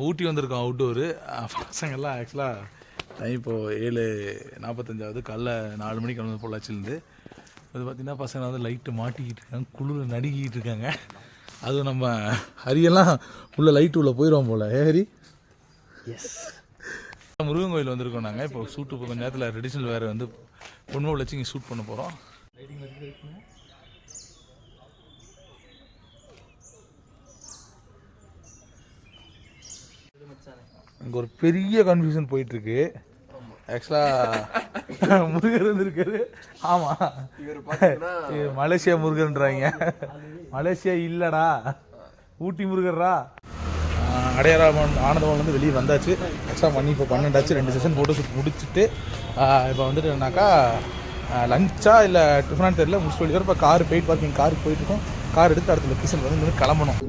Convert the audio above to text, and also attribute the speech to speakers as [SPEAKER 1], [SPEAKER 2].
[SPEAKER 1] ஊட்டி வந்திருக்கோம் அவுட்டோரு. பசங்கள்லாம் ஆக்சுவலாக டைம் இப்போது 7:45 காலைல 4 மணிக்கு வந்து பொள்ளாச்சிலேருந்து. அது பார்த்திங்கன்னா பசங்க வந்து லைட்டு மாட்டிக்கிட்டு இருக்காங்க, குளிர் நடுக்கிட்டு இருக்காங்க. அதுவும் நம்ம ஹரியெல்லாம் உள்ள லைட்டு உள்ளே போயிடுவோம் போல். ஹரி எஸ் முருகன் கோயில் வந்திருக்கோம் நாங்கள். இப்போ ஷூட்டு இப்போ கொஞ்சம் நேரத்தில் ட்ரெடிஷ்னல் வேறு வந்து பொன்மோவில் வச்சு இங்கே ஷூட் பண்ண போகிறோம். இங்கே ஒரு பெரிய கன்ஃபியூஷன் போயிட்டுருக்கு. ஆக்சுவலாக முருகர் வந்துருக்காரு. ஆமாம், மலேசியா முருகன்றாங்க. மலேசியா இல்லைடா, ஊட்டி முருகர்ரா. அடையாளம் ஆனந்தவன்லேருந்து வெளியே வந்தாச்சு. ஆக்சுவலாக மணி இப்போ 12 2 செஷன் ஃபோட்டோ ஷூட் முடிச்சுட்டு இப்போ வந்துட்டுனாக்கா லஞ்சா இல்லை டிஃபனான்னு தெரியல முடிச்சுட்டு வெளியே. இப்போ கார் பெயிட் பார்க்கிங் காருக்கு போயிட்டுருக்கோம். கார் எடுத்து அடுத்த லொக்கேஷன் வந்து கிளம்பணும்.